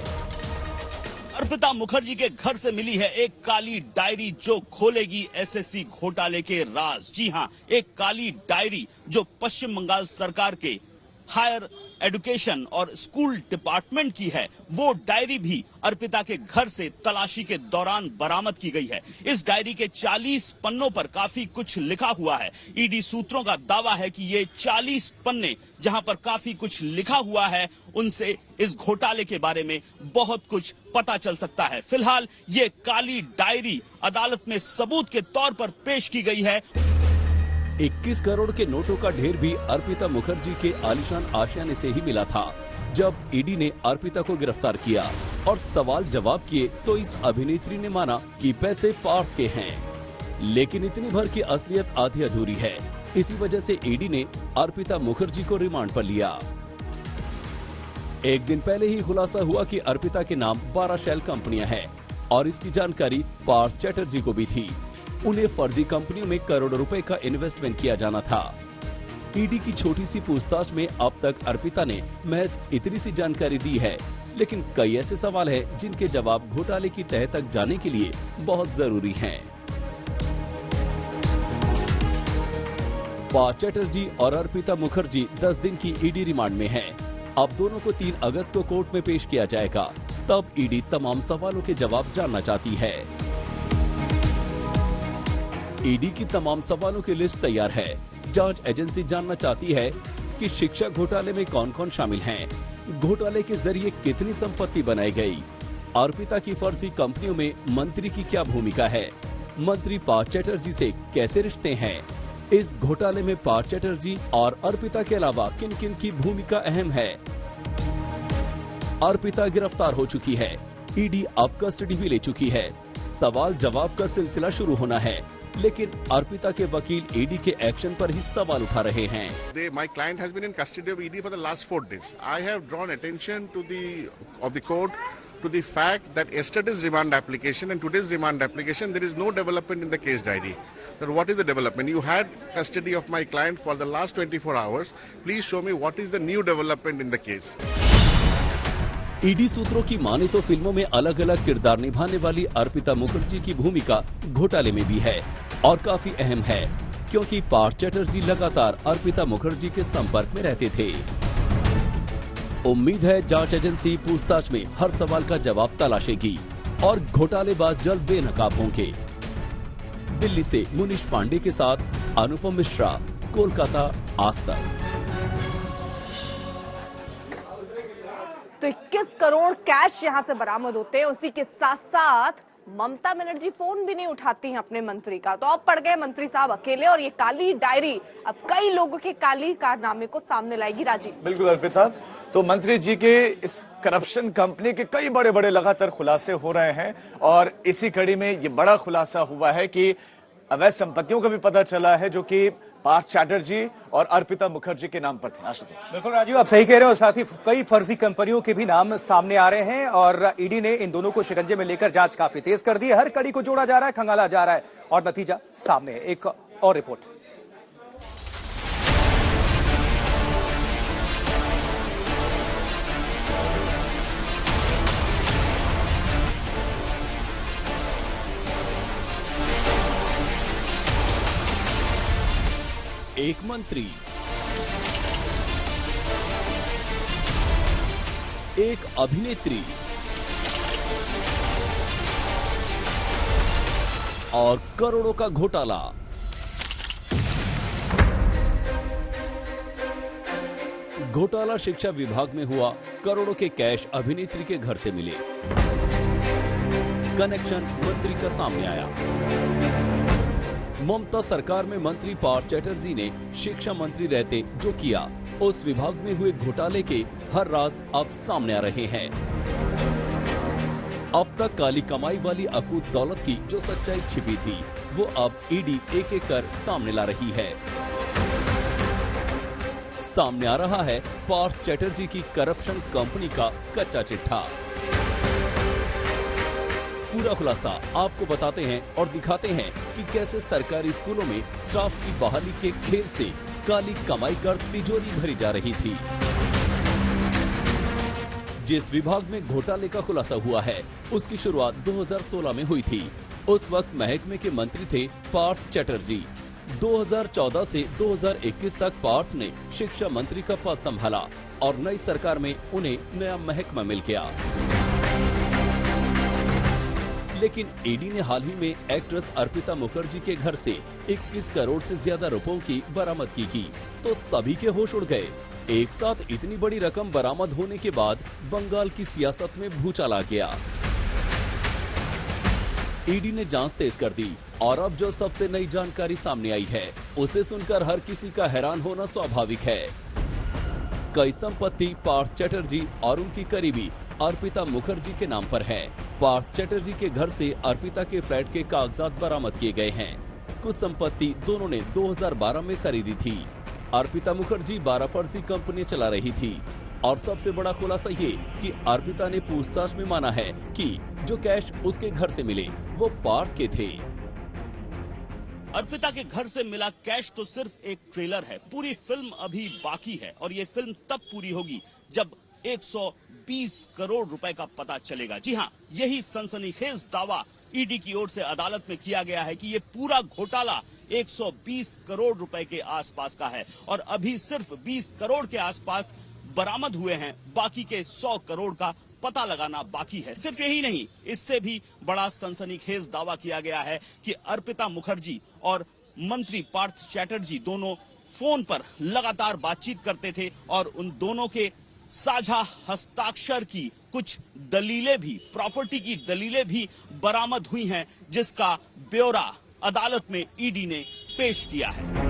अर्पिता मुखर्जी के घर से मिली है एक काली डायरी जो खोलेगी एसएससी घोटाले के राज। जी हां, एक काली डायरी जो पश्चिम बंगाल सरकार के हायर एजुकेशन और स्कूल डिपार्टमेंट की है। वो डायरी भी अर्पिता के घर से तलाशी के दौरान बरामद की गई है। इस डायरी के 40 पन्नों पर काफी कुछ लिखा हुआ है। ईडी सूत्रों का दावा है कि ये 40 पन्ने जहां पर काफी कुछ लिखा हुआ है उनसे इस घोटाले के बारे में बहुत कुछ पता चल सकता है। फिलहाल ये काली डायरी अदालत में सबूत के तौर पर पेश की गई है। 21 करोड़ के नोटों का ढेर भी अर्पिता मुखर्जी के आलीशान आशियाने से ही मिला था। जब ईडी ने अर्पिता को गिरफ्तार किया और सवाल जवाब किए तो इस अभिनेत्री ने माना कि पैसे पार्थ के हैं। लेकिन इतनी भर की असलियत आधी अधूरी है। इसी वजह से ईडी ने अर्पिता मुखर्जी को रिमांड पर लिया। एक दिन पहले ही खुलासा हुआ कि अर्पिता के नाम 12 शेल कंपनियां हैं और इसकी जानकारी पार्थ चैटर्जी को भी थी। उन्हें फर्जी कंपनियों में करोड़ों रुपए का इन्वेस्टमेंट किया जाना था। ईडी की छोटी सी पूछताछ में अब तक अर्पिता ने महज इतनी सी जानकारी दी है, लेकिन कई ऐसे सवाल हैं जिनके जवाब घोटाले की तह तक जाने के लिए बहुत जरूरी हैं। पार्थ चैटर्जी और अर्पिता मुखर्जी 10 दिन की ईडी रिमांड में हैं। अब दोनों को 3 अगस्त को कोर्ट में पेश किया जाएगा। तब ईडी तमाम सवालों के जवाब जानना चाहती है। ईडी की तमाम सवालों की लिस्ट तैयार है। जांच एजेंसी जानना चाहती है कि शिक्षा घोटाले में कौन कौन शामिल हैं, घोटाले के जरिए कितनी संपत्ति बनाई गई, अर्पिता की फर्जी कंपनियों में मंत्री की क्या भूमिका है, मंत्री पार्थ चैटर्जी से कैसे रिश्ते हैं, इस घोटाले में पार्थ चैटर्जी और अर्पिता के अलावा किन किन की भूमिका अहम है। अर्पिता गिरफ्तार हो चुकी है, ईडी अब कस्टडी भी ले चुकी है। सवाल जवाब का सिलसिला शुरू होना है, लेकिन अर्पिता के वकील ईडी के एक्शन पर ही सवाल उठा रहे हैं। My client has been in custody of ED for the last 4 days. I have drawn attention to the court to the fact that yesterday's remand application and today's remand application, there is no development in the case diary. Then what is the development? You had custody of my client for the last 24 hours. Please show me what is the new development in the case. ED सूत्रों की माने तो फिल्मों में अलग अलग किरदार निभाने वाली अर्पिता मुखर्जी की भूमिका घोटाले में भी है और काफी अहम है, क्योंकि पार्थ चैटर्जी लगातार अर्पिता मुखर्जी के संपर्क में रहते थे। उम्मीद है जांच एजेंसी पूछताछ में हर सवाल का जवाब तलाशेगी और घोटालेबाज जल्द बेनकाब होंगे। दिल्ली से मुनीश पांडे के साथ अनुपम मिश्रा, कोलकाता, आज तक। तो 21 करोड़ कैश यहां से बरामद होते हैं। उसी के साथ साथ ममता बनर्जी फोन भी नहीं उठाती हैं अपने मंत्री का, तो अब पड़ गए मंत्री साहब अकेले और ये काली डायरी अब कई लोगों के काली कारनामे को सामने लाएगी। राजीव, बिल्कुल अर्पिता, तो मंत्री जी के इस करप्शन कंपनी के कई बड़े बड़े लगातार खुलासे हो रहे हैं और इसी कड़ी में ये बड़ा खुलासा हुआ है कि अवैध संपत्तियों का भी पता चला है जो कि पार्थ चैटर्जी और अर्पिता मुखर्जी के नाम पर थे। आशुतोष, बिल्कुल राजीव, आप सही कह रहे हो। साथ ही कई फर्जी कंपनियों के भी नाम सामने आ रहे हैं और ईडी ने इन दोनों को शिकंजे में लेकर जांच काफी तेज कर दी है। हर कड़ी को जोड़ा जा रहा है, खंगाला जा रहा है और नतीजा सामने है। एक और रिपोर्ट। एक मंत्री, एक अभिनेत्री और करोड़ों का घोटाला। घोटाला शिक्षा विभाग में हुआ, करोड़ों के कैश अभिनेत्री के घर से मिले। कनेक्शन मंत्री का सामने आया। ममता सरकार में मंत्री पार्थ चैटर्जी ने शिक्षा मंत्री रहते जो किया, उस विभाग में हुए घोटाले के हर राज अब सामने आ रहे हैं। अब तक काली कमाई वाली अकूत दौलत की जो सच्चाई छिपी थी, वो अब ईडी एक एक कर सामने ला रही है। सामने आ रहा है पार्थ चैटर्जी की करप्शन कंपनी का कच्चा चिट्ठा। पूरा खुलासा आपको बताते हैं और दिखाते हैं कि कैसे सरकारी स्कूलों में स्टाफ की बहाली के खेल से काली कमाई कर तिजोरी भरी जा रही थी। जिस विभाग में घोटाले का खुलासा हुआ है, उसकी शुरुआत 2016 में हुई थी। उस वक्त महकमे के मंत्री थे पार्थ चैटर्जी। 2014 से 2021 तक पार्थ ने शिक्षा मंत्री का पद संभाला और नई सरकार में उन्हें नया महकमा मिल गया। लेकिन ईडी ने हाल ही में एक्ट्रेस अर्पिता मुखर्जी के घर से 21 करोड़ से ज्यादा रुपयों की बरामदगी की, तो सभी के होश उड़ गए। एक साथ इतनी बड़ी रकम बरामद होने के बाद बंगाल की सियासत में भूचाल आ गया। ईडी ने जांच तेज कर दी और अब जो सबसे नई जानकारी सामने आई है, उसे सुनकर हर किसी का हैरान होना स्वाभाविक है। कई संपत्ति पार्थ चैटर्जी और उनकी करीबी अर्पिता मुखर्जी के नाम पर है। पार्थ चैटर्जी के घर से अर्पिता के फ्लैट के कागजात बरामद किए गए हैं। कुछ संपत्ति दोनों ने 2012 में खरीदी थी। अर्पिता मुखर्जी 12 फर्जी कंपनी चला रही थी और सबसे बड़ा खुलासा ये कि अर्पिता ने पूछताछ में माना है कि जो कैश उसके घर से मिले वो पार्थ के थे। अर्पिता के घर से मिला कैश तो सिर्फ एक ट्रेलर है, पूरी फिल्म अभी बाकी है और ये फिल्म तब पूरी होगी जब 120 करोड़ रुपए का पता चलेगा। जी हाँ, यही सनसनीखेज दावा ईडी की ओर से अदालत में किया गया है कि ये पूरा घोटाला 120 करोड़ रुपए के आसपास का है और अभी सिर्फ 20 करोड़ के आसपास बरामद हुए हैं, बाकी के 100 करोड़ का पता लगाना बाकी है। सिर्फ यही नहीं, इससे भी बड़ा सनसनीखेज दावा किया गया है कि अर्पिता मुखर्जी और मंत्री पार्थ चैटर्जी दोनों फोन पर लगातार बातचीत करते थे और उन दोनों के साझा हस्ताक्षर की कुछ दलीलें भी, प्रॉपर्टी की दलीलें भी बरामद हुई हैं, जिसका ब्यौरा अदालत में ईडी ने पेश किया है।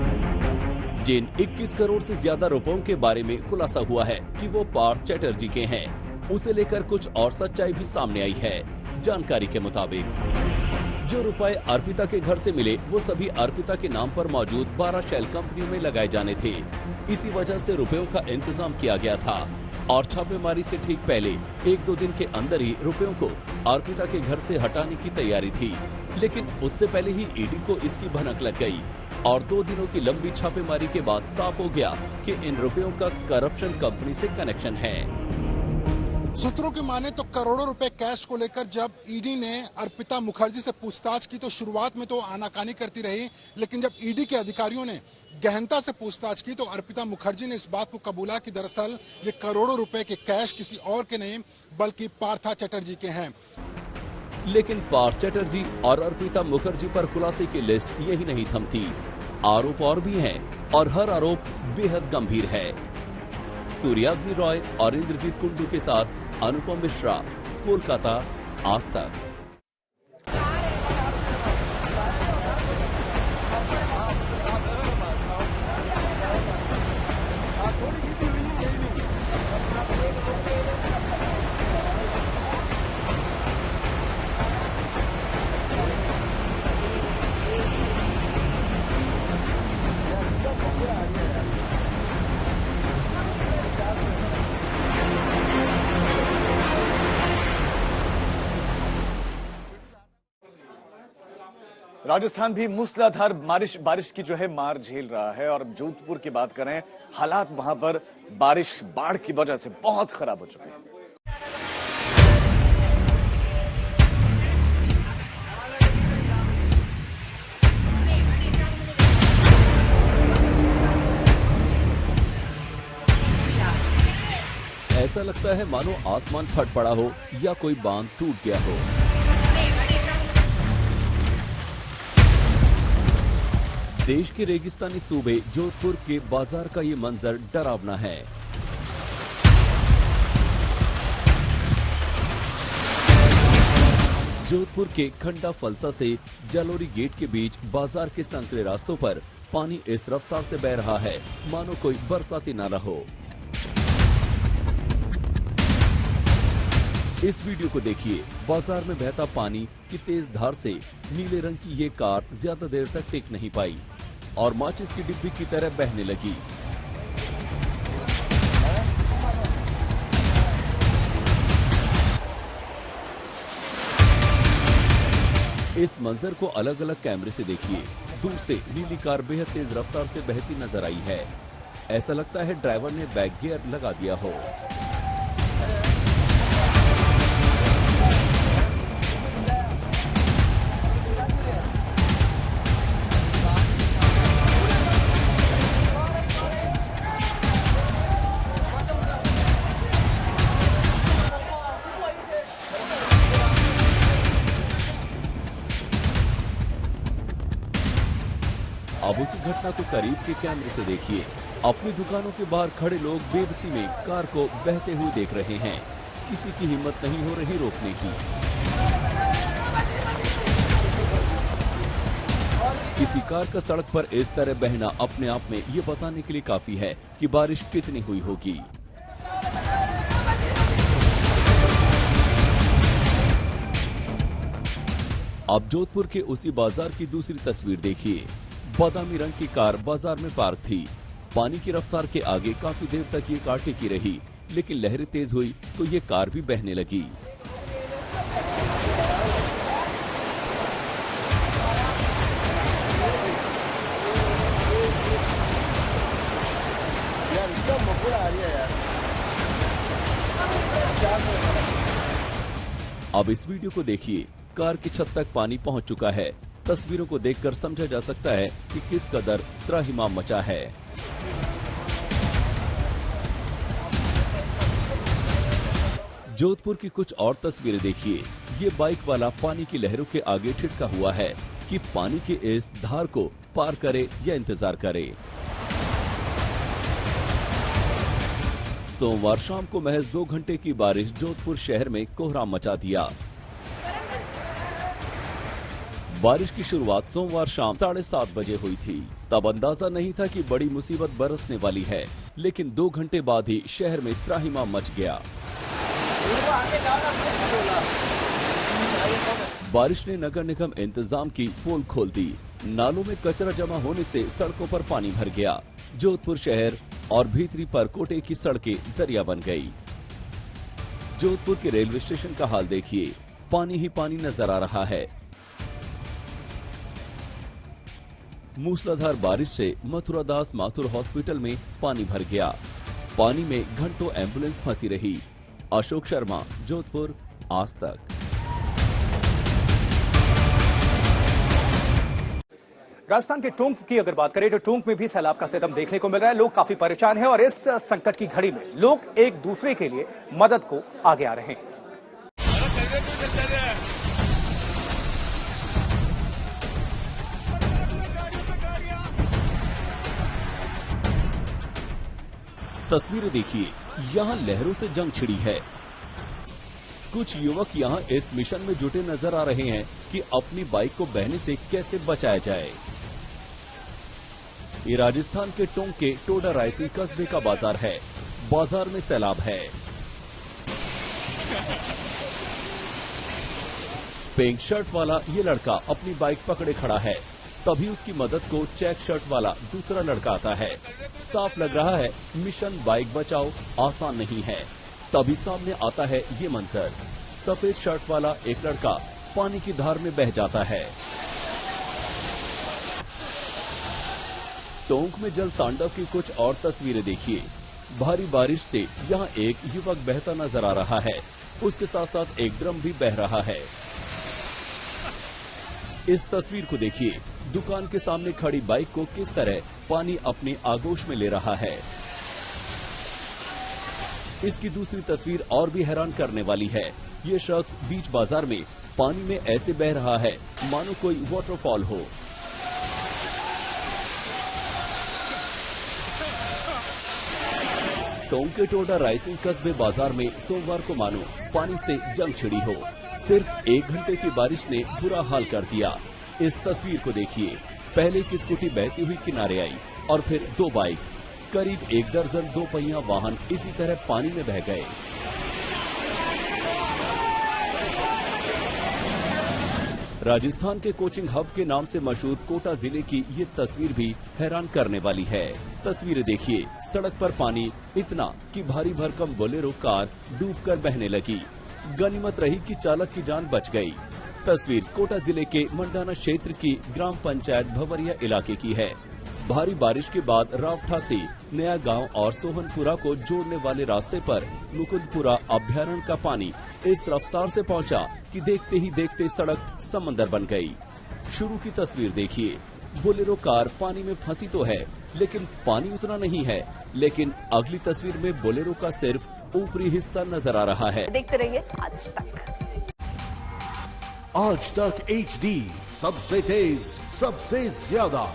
जिन 21 करोड़ से ज्यादा रुपयों के बारे में खुलासा हुआ है कि वो पार्थ चैटर्जी के हैं, उसे लेकर कुछ और सच्चाई भी सामने आई है। जानकारी के मुताबिक जो रुपए अर्पिता के घर से मिले वो सभी अर्पिता के नाम पर मौजूद 12 शेल कंपनियों में लगाए जाने थे। इसी वजह से रुपयों का इंतजाम किया गया था और छापेमारी से ठीक पहले 1-2 दिन के अंदर ही रुपयों को अर्पिता के घर से हटाने की तैयारी थी। लेकिन उससे पहले ही ईडी को इसकी भनक लग गई और 2 दिनों की लंबी छापेमारी के बाद साफ हो गया कि इन रुपयों का करप्शन कंपनी से कनेक्शन है। सूत्रों की माने तो करोड़ों रुपए कैश को लेकर जब ईडी ने अर्पिता मुखर्जी से पूछताछ की तो शुरुआत में तो आनाकानी करती रही, लेकिन जब ईडी के अधिकारियों ने गहनता से पूछताछ की तो अर्पिता मुखर्जी ने इस बात को कबूला कि दरअसल ये करोड़ों रुपए के कैश किसी और के नहीं बल्कि पार्था चैटर्जी के हैं। लेकिन पार्थ चैटर्जी और अर्पिता मुखर्जी पर खुलासे की लिस्ट यही नहीं थमती। आरोप और भी हैं और हर आरोप बेहद गंभीर है। सूर्याग्नि रॉय और इंद्रजीत कुंडू के साथ अनुपम मिश्रा, कोलकाता, आज तक। राजस्थान भी मूसलाधार बारिश की जो है मार झेल रहा है और जोधपुर की बात करें, हालात वहां पर बारिश बाढ़ की वजह से बहुत खराब हो चुके हैं। ऐसा लगता है मानो आसमान फट पड़ा हो या कोई बांध टूट गया हो। देश के रेगिस्तानी सूबे जोधपुर के बाजार का ये मंजर डरावना है। जोधपुर के खंडा फलसा से जालोरी गेट के बीच बाजार के संकरे रास्तों पर पानी इस रफ्तार से बह रहा है मानो कोई बरसाती नाला हो। इस वीडियो को देखिए। बाजार में बहता पानी की तेज धार से नीले रंग की ये कार ज्यादा देर तक टिक नहीं पाई और माचिस की डिब्बी की तरह बहने लगी। इस मंजर को अलग अलग कैमरे से देखिए। दूर से नीली कार बेहद तेज रफ्तार से बहती नजर आई है। ऐसा लगता है ड्राइवर ने बैक गियर लगा दिया हो। अब उसी घटना को करीब के कैमरे से देखिए। अपनी दुकानों के बाहर खड़े लोग बेबसी में कार को बहते हुए देख रहे हैं। किसी की हिम्मत नहीं हो रही रोकने की। किसी कार का सड़क पर इस तरह बहना अपने आप में ये बताने के लिए काफी है कि बारिश कितनी हुई होगी। अब जोधपुर के उसी बाजार की दूसरी तस्वीर देखिए। बादामी रंग की कार बाजार में पार्क थी। पानी की रफ्तार के आगे काफी देर तक ये कार टिकी रही, लेकिन लहरें तेज हुई तो ये कार भी बहने लगी। अब इस वीडियो को देखिए। कार की छत तक पानी पहुंच चुका है। तस्वीरों को देखकर समझा जा सकता है कि किस कदर त्राहिमाम मचा है। जोधपुर की कुछ और तस्वीरें देखिए। ये बाइक वाला पानी की लहरों के आगे ठिठका हुआ है कि पानी के इस धार को पार करे या इंतजार करे। सोमवार शाम को महज 2 घंटे की बारिश जोधपुर शहर में कोहराम मचा दिया। बारिश की शुरुआत सोमवार शाम 7:30 बजे हुई थी। तब अंदाजा नहीं था कि बड़ी मुसीबत बरसने वाली है, लेकिन 2 घंटे बाद ही शहर में त्राहिमाम मच गया। बारिश ने नगर निगम इंतजाम की पोल खोल दी। नालों में कचरा जमा होने से सड़कों पर पानी भर गया। जोधपुर शहर और भीतरी परकोटे की सड़कें दरिया बन गई। जोधपुर के रेलवे स्टेशन का हाल देखिए, पानी ही पानी नजर आ रहा है। मूसलाधार बारिश से मथुरादास माथुर हॉस्पिटल में पानी भर गया। पानी में घंटों एम्बुलेंस फंसी रही। अशोक शर्मा, जोधपुर, आज तक। राजस्थान के टोंक की अगर बात करें तो टोंक में भी सैलाब का सितम देखने को मिल रहा है। लोग काफी परेशान हैं और इस संकट की घड़ी में लोग एक दूसरे के लिए मदद को आगे आ रहे हैं। तस्वीरें देखिए, यहाँ लहरों से जंग छिड़ी है। कुछ युवक यहाँ इस मिशन में जुटे नजर आ रहे हैं कि अपनी बाइक को बहने से कैसे बचाया जाए। ये राजस्थान के टोंक के टोडा रायसी कस्बे का बाजार है। बाजार में सैलाब है। पिंक शर्ट वाला ये लड़का अपनी बाइक पकड़े खड़ा है। तभी उसकी मदद को चेक शर्ट वाला दूसरा लड़का आता है। साफ लग रहा है मिशन बाइक बचाओ आसान नहीं है। तभी सामने आता है ये मंजर। सफेद शर्ट वाला एक लड़का पानी की धार में बह जाता है। टोंक में जल तांडव की कुछ और तस्वीरें देखिए। भारी बारिश से यहाँ एक युवक बहता नजर आ रहा है। उसके साथ साथ एक ड्रम भी बह रहा है। इस तस्वीर को देखिए। दुकान के सामने खड़ी बाइक को किस तरह पानी अपने आगोश में ले रहा है। इसकी दूसरी तस्वीर और भी हैरान करने वाली है। ये शख्स बीच बाजार में पानी में ऐसे बह रहा है मानो कोई वाटरफॉल हो। टोंक के टोडा रायसिंग कस्बे बाजार में सोमवार को मानो पानी से जंग छिड़ी हो। सिर्फ 1 घंटे की बारिश ने बुरा हाल कर दिया। इस तस्वीर को देखिए। पहले की स्कूटी बहती हुई किनारे आई और फिर 2 बाइक, करीब 1 दर्जन 2 पहिया वाहन इसी तरह पानी में बह गए। राजस्थान के कोचिंग हब के नाम से मशहूर कोटा जिले की ये तस्वीर भी हैरान करने वाली है। तस्वीरें देखिए। सड़क पर पानी इतना कि भारी भरकम बोलेरो कार डूबकर बहने लगी। गनीमत रही कि चालक की जान बच गई। तस्वीर कोटा जिले के मंडाना क्षेत्र की ग्राम पंचायत भवरिया इलाके की है। भारी बारिश के बाद रावठा से नया गांव और सोहनपुरा को जोड़ने वाले रास्ते पर मुकुंदपुरा अभ्यारण्य का पानी इस रफ्तार से पहुंचा कि देखते ही देखते सड़क समंदर बन गई। शुरू की तस्वीर देखिए। बोलेरो कार पानी में फंसी तो है, लेकिन पानी उतना नहीं है। लेकिन अगली तस्वीर में बोलेरो का सिर्फ ऊपरी हिस्सा नजर आ रहा है। देखते रहिए आज तक। आज तक HD, सबसे तेज, सबसे ज्यादा।